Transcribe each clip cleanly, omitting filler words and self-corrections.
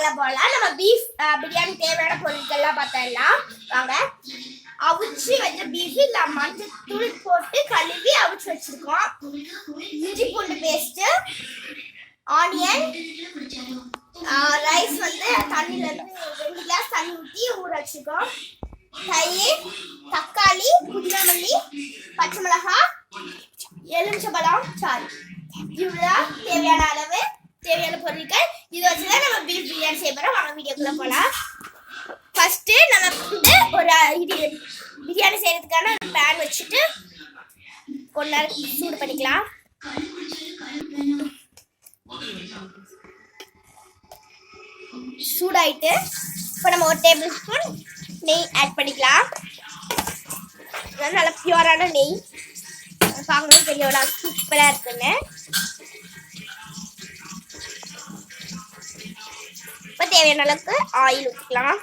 வீடியோக்குள்ள போகலாம். நம்ம பீஃப் பிரியாணி தேவையான பொருட்கள்லாம் பார்த்தலாம் வாங்க. அவிச்சு வச்ச பீஃப் இல்ல மஞ்சள் தூள் போட்டு கழுவி அவிச்சு வச்சிருக்கோம். இஞ்சி பூண்டு பேஸ்ட், ஆனியன், ரைஸ் வந்து தண்ணியில இருந்து 2 கிளாஸ் தண்ணி ஊற்றி ஊற வச்சிருக்கோம். தயிர், தக்காளி, புதினா மல்லி, பச்சை மிளகாய், எலுமிச்சம்பழம் சாறு. இவ்வளவுதான் தேவையான அளவு, தேவையான பொருட்கள். இது வச்சுதான் நம்ம பீஃப் பிரியாணி செய்ய போறோம். வாங்க வீடியோக்குள்ள போலாம். ஃபர்ஸ்ட் நம்ம வந்து ஒரு பிரியாணி செய்யறதுக்கான பேன் வச்சுட்டு கொஞ்ச நேரம் சூடு பண்ணிக்கலாம். சூடாயிட்டு இப்போ நம்ம 1 டேபிள் ஸ்பூன் நெய் ஆட் பண்ணிக்கலாம். நல்லா பியூரான நெய், பார்க்கணும் தெரியும் சூப்பரா இருக்குன்னு. இப்போ தேவையான அளவுக்கு ஆயில் ஊற்றிக்கலாம்.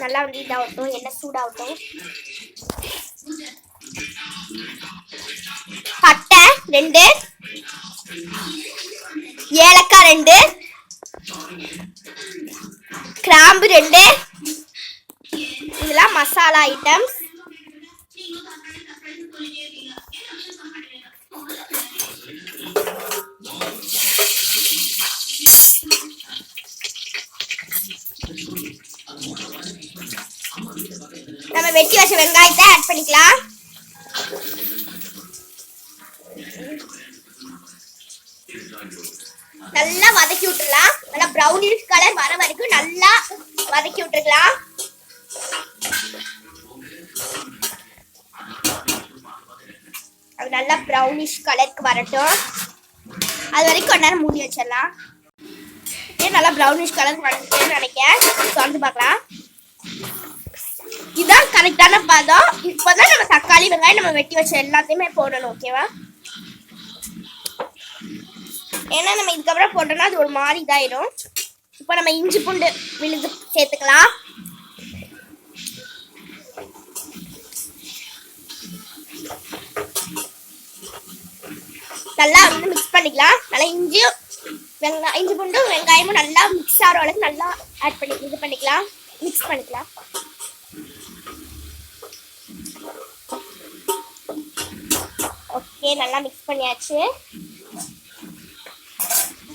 நல்லா வந்து இதாகட்டும், எண்ணெய் சூடாகட்டும். பட்டை 2, ஏலக்காய் 2, கிராம்பு 2. இதெல்லாம் மசாலா ஐட்டம்ஸ். நம்ம வெட்டி வச்ச வெங்காயத்தை ஆட் பண்ணிக்கலாம். நல்லா வதக்கி விட்டுறலாம். நல்லா ப்ரௌனிஷ் கலர் வர வரைக்கும் நல்லா வதக்கி விட்டுருக்கலாம். அது நல்லா ப்ரௌனிஷ் கலருக்கு வரட்டும். அது வரைக்கும் கொஞ்ச நேரம் மூடி வச்சிடலாம். நல்லா ப்ரௌனிஷ் கலர் வந்துச்சுன்னு நினைக்கிறேன். வந்து பார்க்கலாம். இதுதான் கரெக்டான பதம். இப்போதான் நம்ம தக்காளி வெங்காயம் நம்ம வெட்டி வச்ச எல்லாத்தையுமே போடணும். ஓகேவா? ஏன்னா நம்ம இதுக்கப்புறம் போட்டோம்னா அது ஒரு மாதிரி இதாயிடும். இப்போ நம்ம இஞ்சி பூண்டு விழுது சேர்த்துக்கலாம். நல்லா வந்து மிக்ஸ் பண்ணிக்கலாம். நல்லா இஞ்சி பூண்டும் வெங்காயமும் நல்லா மிக்ஸ் ஆகிற அளவுக்கு நல்லா ஆட் பண்ணி இது பண்ணிக்கலாம், மிக்ஸ் பண்ணிக்கலாம். ஓகே, நல்லா மிக்ஸ் பண்ணியாச்சு.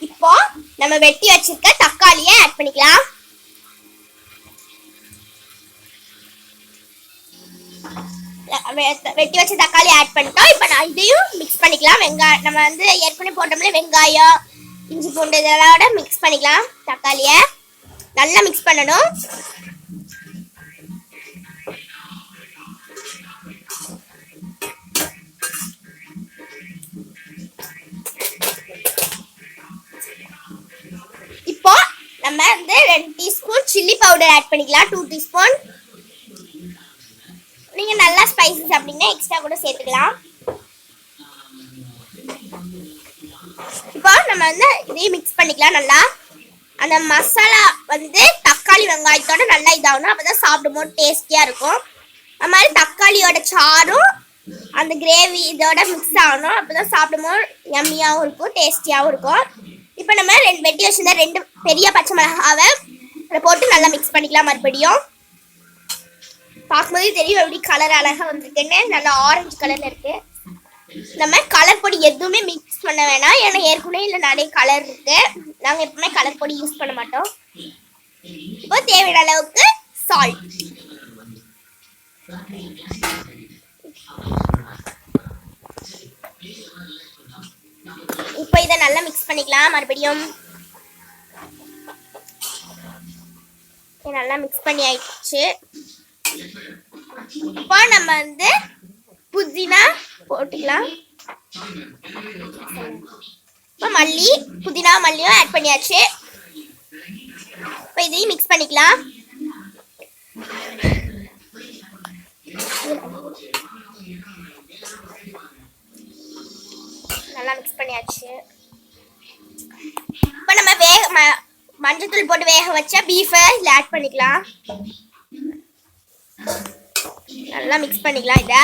இப்போ நம்ம வெட்டி வச்சிருக்க தக்காளியை ஆட் பண்ணிக்கலாம். வெட்டி வச்ச தக்காளி ஆட் பண்ணிட்டோம். இப்போ நான் இதையும் மிக்ஸ் பண்ணிக்கலாம். வெங்காயம் நம்ம வந்து ஏற்கனவே போட்டோம்ல, வெங்காயம் இஞ்சி பூண்டு இதோட மிக்ஸ் பண்ணிக்கலாம். தக்காளியை நல்லா மிக்ஸ் பண்ணணும். இப்போ நம்ம வந்து 2 டீஸ்பூன் சில்லி பவுடர் ஆட் பண்ணிக்கலாம். 2 டீஸ்பூன். நீங்க நல்லா ஸ்பைசி சாப்பிட்டீங்கன்னா எக்ஸ்ட்ரா கூட சேர்த்துக்கலாம். இப்போ நம்ம வந்து இதையும் மிக்ஸ் பண்ணிக்கலாம். நல்லா அந்த மசாலா வந்து தக்காளி வெங்காயத்தோட நல்லா இதாகணும். அப்பதான் சாப்பிடும்போது டேஸ்டியா இருக்கும். அது மாதிரி தக்காளியோட சாரும் அந்த கிரேவி இதோட மிக்ஸ் ஆகணும். அப்பதான் சாப்பிடும்போது யம்மியாகவும் இருக்கும், டேஸ்டியாகவும் இருக்கும். இப்போ நம்ம வெட்டி வச்சிருந்த 2 பெரிய பச்சை மிளகாவை போட்டு நல்லா மிக்ஸ் பண்ணிக்கலாம். மறுபடியும் பார்க்கும்போது தெரியும் எப்படி கலர் அழகா வந்துருக்குன்னு. நல்லா ஆரஞ்சு கலர்ல இருக்கு. நம்ம கலர் பொடி எதுவுமே மிக்ஸ் பண்ண வேணாம். ஏன்னா ஏற்கனவே இல்லை நிறைய கலர் இருக்கு. நாங்கள் எப்பவுமே கலர் பொடி யூஸ் பண்ண மாட்டோம். இப்போ தேவையான அளவுக்கு சால்ட். இப்போ இதை நல்லா மிக்ஸ் பண்ணிக்கலாம். மறுபடியும் நல்லா மிக்ஸ் பண்ணி ஆயிடுச்சு. இப்போ நம்ம வந்து புதினா போட்டுக்கலாம். இப்போ மல்லி, புதினா மல்லியும் ஆட் பண்ணியாச்சு. இப்போ இதையும் மிக்ஸ் பண்ணிக்கலாம். நல்லா மிக்ஸ் பண்ணியாச்சு. இப்போ நம்ம மஞ்சள் போட்டு வேக வச்ச பீஃபை இதில் ஆட் பண்ணிக்கலாம். நல்லா மிக்ஸ் பண்ணிக்கலாம். இதை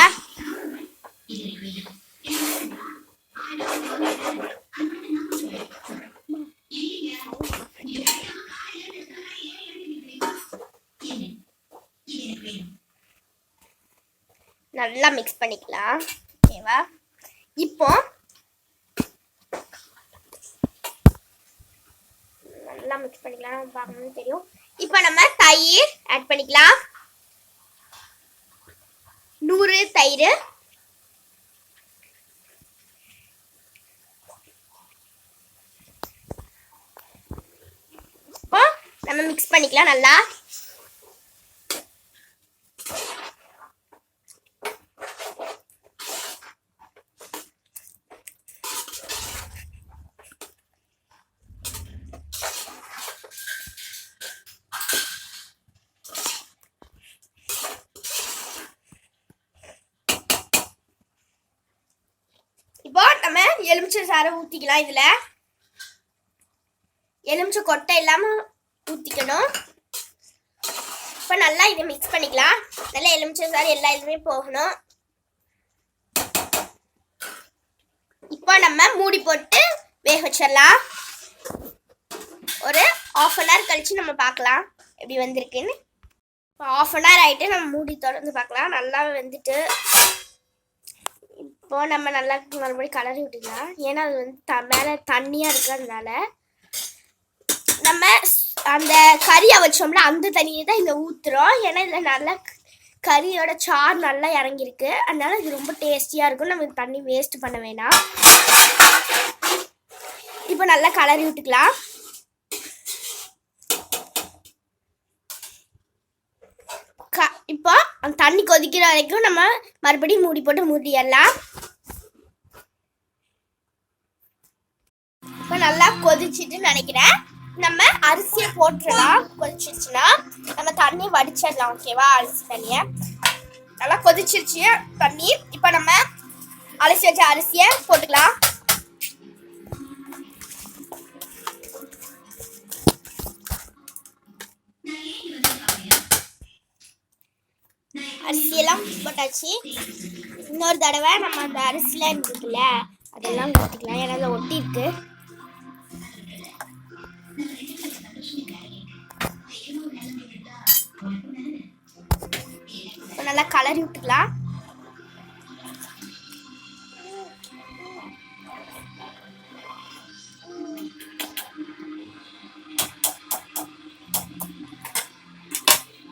நல்லா மிக்ஸ் பண்ணிக்கலாம். ஓகேவா? இப்போ நல்லா மிக்ஸ் பண்ணிக்கலாம். பார்க்கணும்னு தெரியும். இப்போ நம்ம தயிர் ஆட் பண்ணிக்கலாம். 100 தயிர். இப்போ நம்ம மிக்ஸ் பண்ணிக்கலாம் நல்லா. இப்போ நம்ம எலுமிச்சை சாறை ஊற்றிக்கலாம். இதில் எலுமிச்சை கொட்டை இல்லாமல் ஊற்றிக்கணும். இப்போ நல்லா இதை மிக்ஸ் பண்ணிக்கலாம். நல்லா எலுமிச்சை சாறு எல்லா இதுவுமே போகணும். இப்போ நம்ம மூடி போட்டு வேக வச்சிடலாம். ஒரு 1/2 அன் ஹவர் கழிச்சு நம்ம பார்க்கலாம் எப்படி வந்திருக்குன்னு. இப்போ 1/2 அன் ஹவர் ஆகிட்டு நம்ம மூடி தொடர்ந்து பார்க்கலாம். நல்லா வெந்துட்டு இப்போ நம்ம நல்லா மறுபடியும் கலரி விட்டுக்கலாம். ஏன்னா அது வந்து மேலே தண்ணியாக இருக்கிறதுனால நம்ம அந்த கறியை வச்சோம்ல அந்த தண்ணியை தான் இதில் ஊற்றுறோம். ஏன்னா இதில் நல்லா கறியோட சாறு நல்லா இறங்கியிருக்கு. அதனால இது ரொம்ப டேஸ்டியாக இருக்கும். நம்ம தண்ணி வேஸ்ட் பண்ண வேணாம். இப்போ நல்லா கலரி விட்டுக்கலாம். இப்போ அந்த தண்ணி கொதிக்கிற வரைக்கும் நம்ம மறுபடியும் மூடி போட்டு மூடிடலாம். இப்போ நல்லா கொதிச்சுட்டு நினைக்கிறேன். நம்ம அரிசியை போட்டுடலாம். கொதிச்சிருச்சுன்னா நம்ம தண்ணி வடிச்சிடலாம். ஓகேவா? அரிசி தண்ணியை நல்லா கொதிச்சிருச்சு தண்ணி. இப்போ நம்ம அலசி வச்ச அரிசியை போட்டுக்கலாம். அரிசியெல்லாம் போட்டாச்சு. இன்னொரு தடவை நம்ம அந்த அரிசிலாம் இருக்குல்ல அதெல்லாம் ஊற்றிக்கலாம். ஏன்னா அதில் ஒட்டி இருக்கு. இப்போ நல்லா கலரி விட்டுக்கலாம்.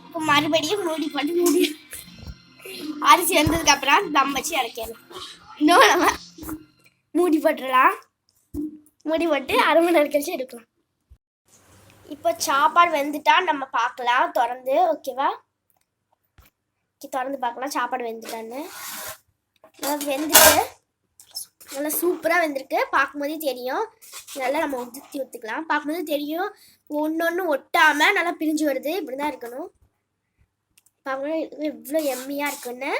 இப்போ மறுபடியும் மூடி போட்டு மூடி அரிசி வந்ததுக்கு அப்புறம் தம் வச்சு இறக்கணும். இன்னும் நம்ம மூடி போட்டுடலாம். மூடி போட்டு 1/2 மணி நேரம் கழிச்சு எடுக்கலாம். இப்போ சாப்பாடு வெந்துட்டா நம்ம பார்க்கலாம் திறந்து. ஓகேவா? திறந்து பார்க்கலாம் சாப்பாடு வெந்துட்டான்னு. நல்லா வெந்துட்டு நல்லா சூப்பராக வெந்திருக்கு. பார்க்கும்போதே தெரியும். நல்லா நம்ம ஊற்றிக்கலாம். பார்க்கும்போது தெரியும் ஒன்று ஒட்டாமல் நல்லா பிரிஞ்சு வருது. இப்படி தான் இருக்கணும். பார்க்கும்போது இவ்வளோ எம்மியாக இருக்குன்னு.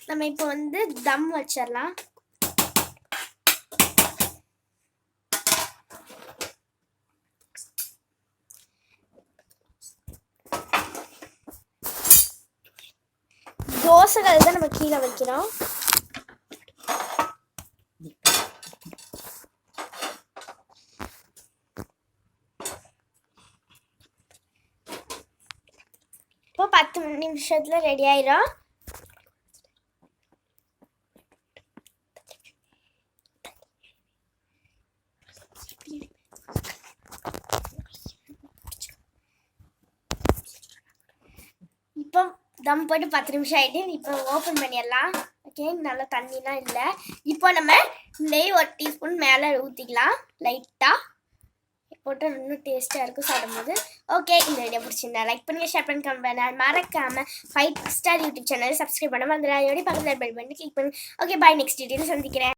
நம்ம இப்போ வந்து தம் வச்சிடலாம். தோசைகள் தான் நம்ம கீழே வைக்கிறோம். இப்போ 10 நிமிஷத்துல ரெடி ஆயிரும். இப்போ தம் போட்டு 10 நிமிஷம் ஆகிட்டு இப்போ ஓப்பன் பண்ணிடலாம். ஓகே? நல்லா தண்ணிலாம் இல்லை. இப்போ நம்ம நெய் 1 டீஸ்பூன் மேலே ஊற்றிக்கலாம். லைட்டாக போட்டு இன்னும் டேஸ்ட்டாக இருக்கும் சாப்பிடும்போது. ஓகே, இந்த வீடியோ பிடிச்சிருந்தா லைக் பண்ணுங்கள், ஷேர் பண்ணி கமெண்ட் பண்ண மறக்காமல் 5 ஸ்டார் யூடியூப் சேனல் சப்ஸ்கிரைப் பண்ண மறந்துடாதீங்க. பக்கத்தில் பெல் பட்டன் கிளிக் பண்ணி. ஓகே, பாய். நெக்ஸ்ட் வீடியோவில் சந்திக்கிறேன்.